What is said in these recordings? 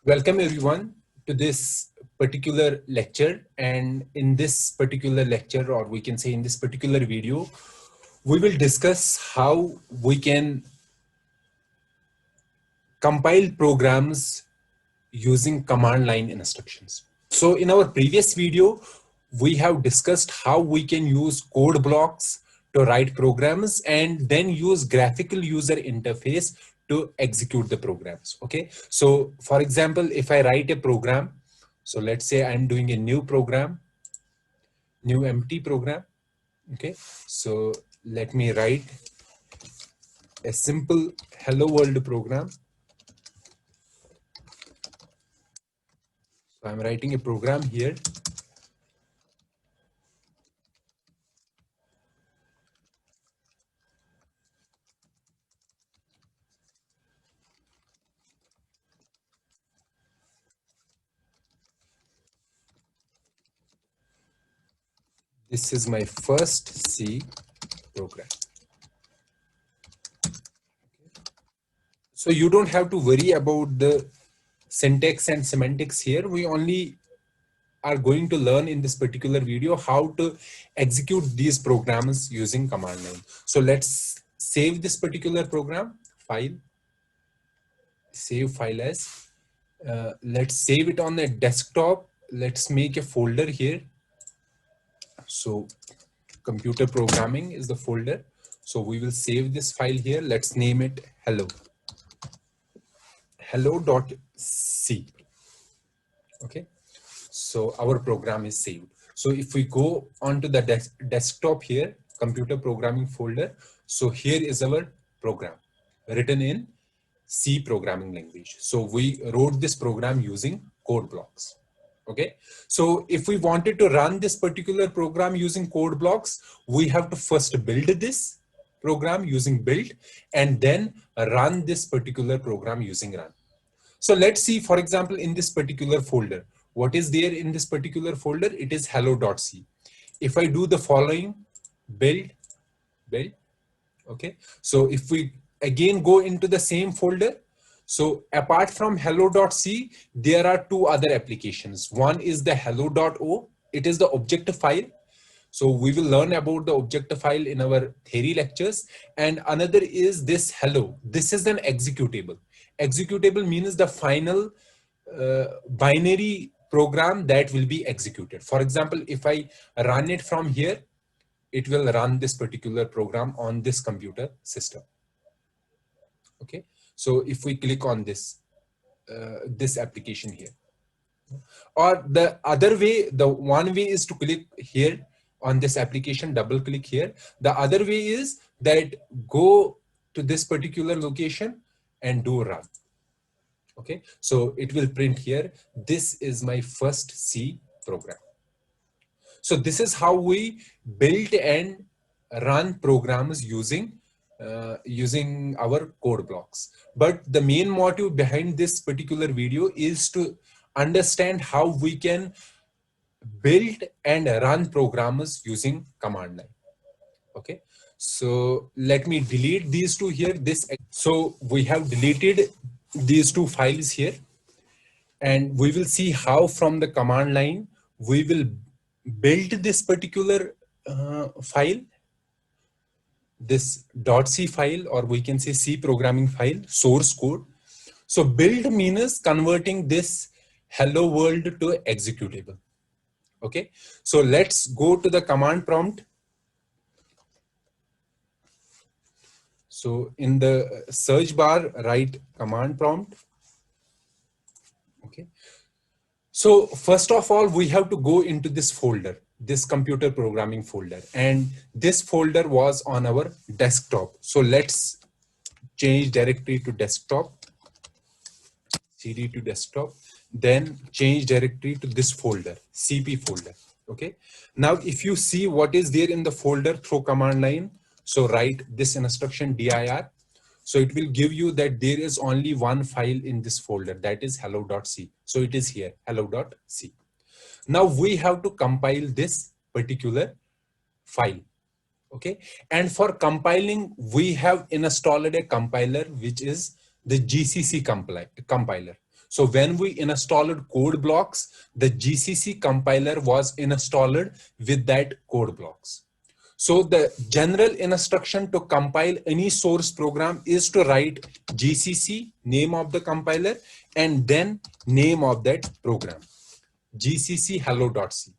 Welcome everyone to this particular lecture, and in this particular lecture, or we can say in this particular video, we will discuss how we can compile programs using command line instructions. So in our previous video, we have discussed how we can use code blocks to write programs and then use graphical user interface to execute the programs. Okay. So for example, if I write a program, so let's say I'm doing a new program, new empty program. Okay. So let me write a simple hello world program. So I'm writing a program here. This is my first C program. So you don't have to worry about the syntax and semantics here. We only are going to learn in this particular video how to execute these programs using command line. So let's save this particular program, file, save file as, let's save it on the desktop. Let's make a folder here. So computer programming is the folder. So we will save this file here. Let's name it hello.c. Okay. So our program is saved. So if we go onto the desktop here, computer programming folder. So here is our program written in C programming language. So we wrote this program using code blocks. Okay. So if we wanted to run this particular program using code blocks, we have to first build this program using build and then run this particular program using run. So let's see, for example, in this particular folder, what is there in this particular folder? It is hello.c. If I do the following, build, okay. So if we again go into the same folder, so apart from hello.c, there are two other applications. One is the hello.o. It is the object file. So we will learn about the object file in our theory lectures. And another is this hello. This is an executable. Executable means the final binary program that will be executed. For example, if I run it from here, it will run this particular program on this computer system. Okay. So if we click on this, this application here, or the other way, the one way is to click here on this application, double click here. The other way is that go to this particular location and do run. Okay, so it will print here, this is my first C program. So this is how we build and run programs using using our code blocks. But the main motive behind this particular video is to understand how we can build and run programs using command line. Okay, so let me delete these two here. So we have deleted these two files here, and we will see how from the command line we will build this particular file, this .c file, or we can say C programming file, source code. So build means converting this hello world to executable. Okay, so let's go to the command prompt. So in the search bar, write command prompt. Okay. So first of all, we have to go into this folder, this computer programming folder, and this folder was on our desktop. So let's change directory to desktop, cd to desktop, then change directory to this folder, cp folder. Okay. Now, if you see what is there in the folder through command line, so write this instruction dir. So it will give you that there is only one file in this folder, that is hello.c. So it is here, hello.c. Now we have to compile this particular file. Okay. And for compiling, we have installed a compiler, which is the GCC compiler. So when we installed code blocks, the GCC compiler was installed with that code blocks. So the general instruction to compile any source program is to write GCC, name of the compiler, and then name of that program, GCC hello.c.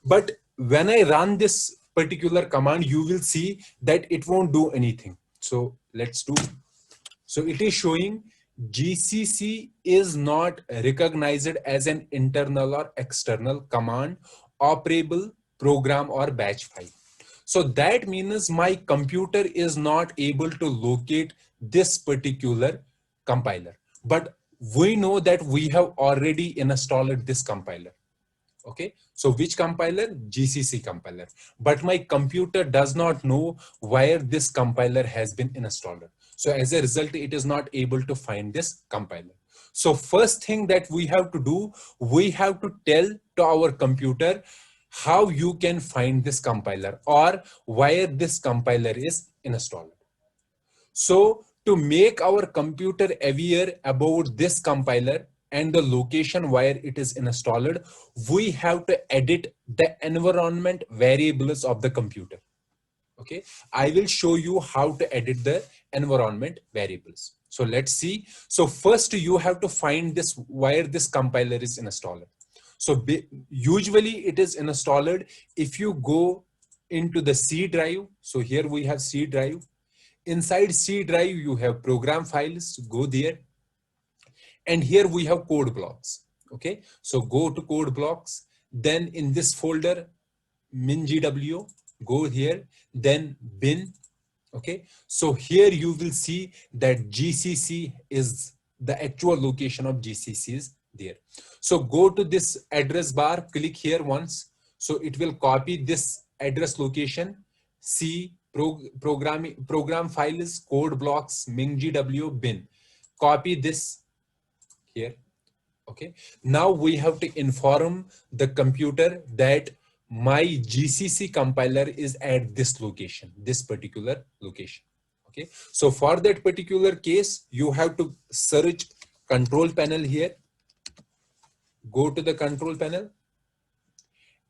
But when I run this particular command, you will see that it won't do anything. So let's do. So it is showing GCC is not recognized as an internal or external command, operable program or batch file. So that means my computer is not able to locate this particular compiler. But we know that we have already installed this compiler. Okay, so which compiler? GCC compiler. But my computer does not know where this compiler has been installed. So as a result, it is not able to find this compiler. So first thing that we have to do, we have to tell to our computer how you can find this compiler or where this compiler is installed. So to make our computer aware about this compiler and the location where it is installed, we have to edit the environment variables of the computer. Okay, I will show you how to edit the environment variables. So let's see. So first you have to find this where this compiler is installed. So usually it is installed if you go into the C drive. So here we have C drive. Inside C drive, you have program files, go there. And here we have code blocks. Okay, so go to code blocks. Then in this folder, mingw, go here, then bin. Okay, so here you will see that GCC is the actual location of GCC is there. So go to this address bar, click here once. So it will copy this address location, C program files, code blocks, mingw, bin. Copy this here. Okay, now we have to inform the computer that my GCC compiler is at this location, this particular location. Okay, so for that particular case, you have to search control panel here. Go to the control panel.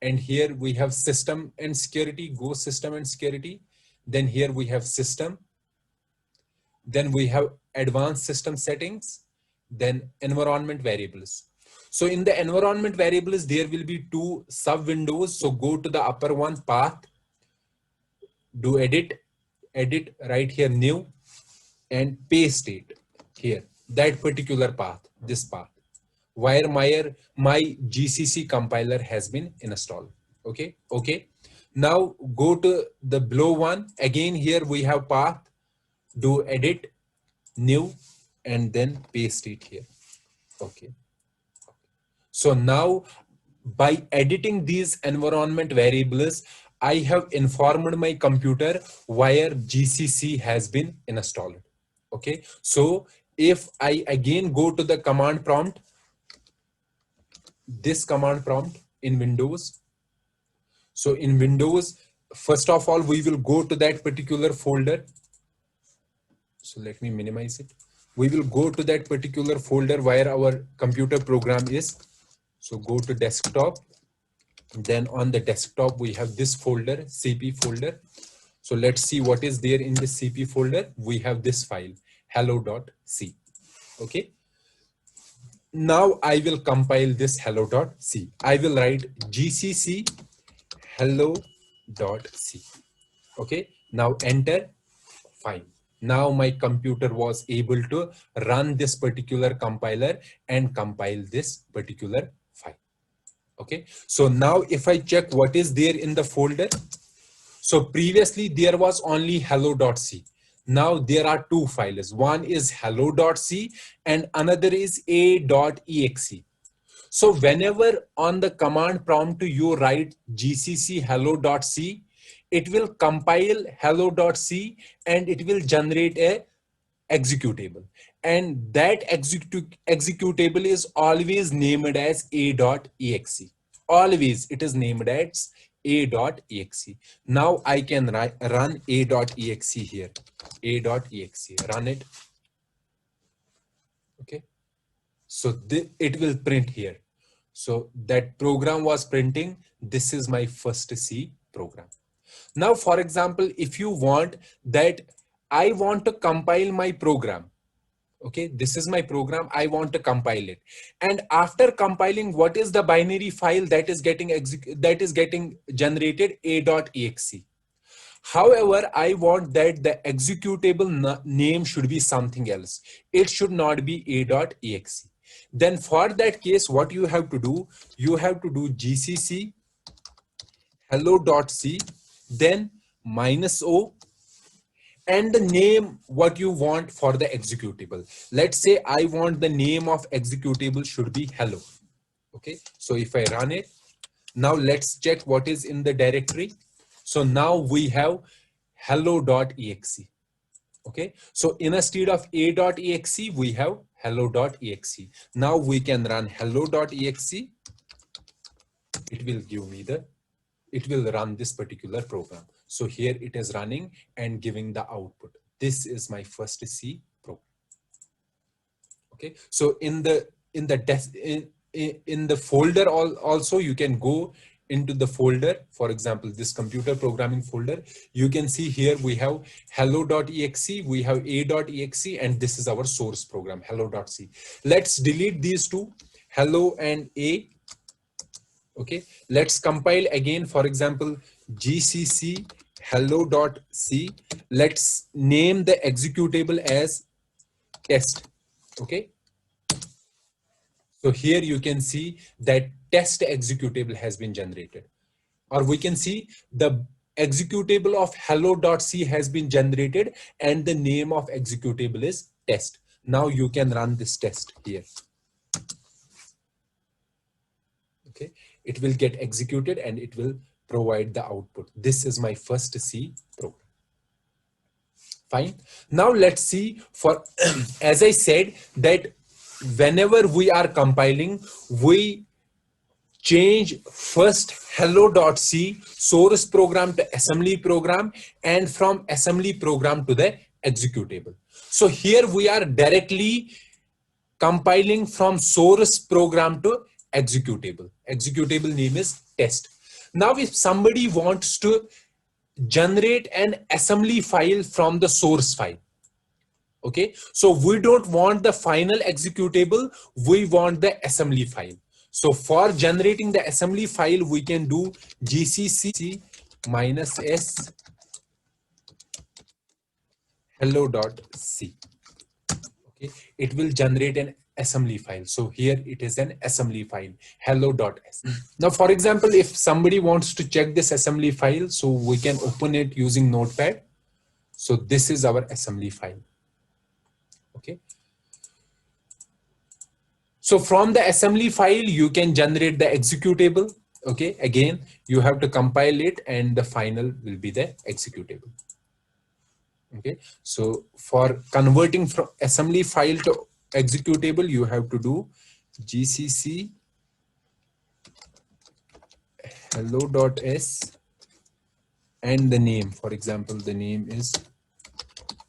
And here we have system and security, go system and security. Then here we have system. Then we have advanced system settings, then environment variables. So in the environment variables, there will be two sub windows. So go to the upper one, path, do edit right here, new, and paste it here, that particular path, this path, where my GCC compiler has been installed. Okay, okay. Now go to the below one. Again, here we have path, do edit, new, and then paste it here. Okay. So now by editing these environment variables, I have informed my computer where GCC has been installed. Okay. So if I again go to the command prompt, this command prompt in Windows. So in Windows, first of all, we will go to that particular folder. So let me minimize it. We will go to that particular folder where our computer program is. So go to desktop. Then on the desktop, we have this folder, CP folder. So let's see what is there in this CP folder. We have this file, hello.c. Okay. Now I will compile this hello.c. I will write GCC hello.c. Okay. Now enter. Fine. Now my computer was able to run this particular compiler and compile this particular file. Okay. So now if I check what is there in the folder. So previously there was only hello.c. Now there are two files. One is hello.c and another is a.exe. So whenever on the command prompt you write GCC hello.c, it will compile hello.c and it will generate a executable. And that executable is always named as a.exe. Always it is named as a.exe. Now I can run a.exe here. A.exe, run it. Okay. So it will print here. So that program was printing. This is my first C program. Now, for example, if you want that I want to compile my program. Okay, this is my program. I want to compile it. And after compiling, what is the binary file that is getting generated? A.exe. However, I want that the executable name should be something else. It should not be a.exe. Then for that case, what you have to do, you have to do gcc hello.c, then -o, and the name what you want for the executable. Let's say I want the name of executable should be hello. Okay, so if I run it, now let's check what is in the directory. So now we have hello.exe. Okay, so instead of a.exe, we have hello.exe. Now we can run hello.exe. It will give me it will run this particular program. So here it is running and giving the output. This is my first C program. Okay, so in the folder also you can go into the folder. For example, this computer programming folder, you can see here we have hello.exe, we have a.exe, and this is our source program hello.c. Let's delete these two, hello and a. Okay, let's compile again. For example, gcc hello.c. Let's name the executable as test. Okay, so here you can see that test executable has been generated, or we can see the executable of hello.c has been generated and the name of executable is test. Now you can run this test here. Okay, it will get executed and it will provide the output. This is my first C program. Fine. Now let's see for, as I said, that whenever we are compiling, we change first hello.c source program to assembly program, and from assembly program to the executable. So here we are directly compiling from source program to executable. Executable name is test. Now, if somebody wants to generate an assembly file from the source file, okay, so we don't want the final executable, we want the assembly file. So for generating the assembly file, we can do gcc -s hello.c. Okay, it will generate an assembly file. So here it is an assembly file, hello.s. Now, for example, if somebody wants to check this assembly file, so we can open it using Notepad. So this is our assembly file. Okay. So from the assembly file, you can generate the executable. Okay. Again, you have to compile it and the final will be the executable. Okay. So for converting from assembly file to executable, you have to do gcc hello.s and the name. For example, the name is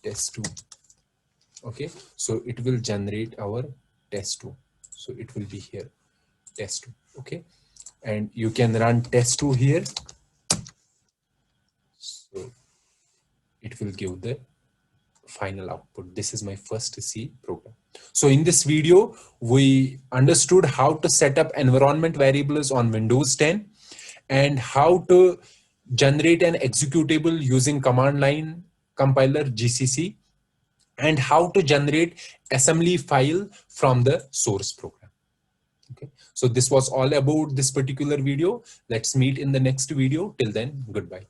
test2. Okay, so it will generate our test2. So it will be here, test2. Okay, and you can run test2 here. So it will give the final output. This is my first C program. So in this video, we understood how to set up environment variables on Windows 10 and how to generate an executable using command line compiler GCC, and how to generate assembly file from the source program. Okay, so this was all about this particular video. Let's meet in the next video. Till then, goodbye.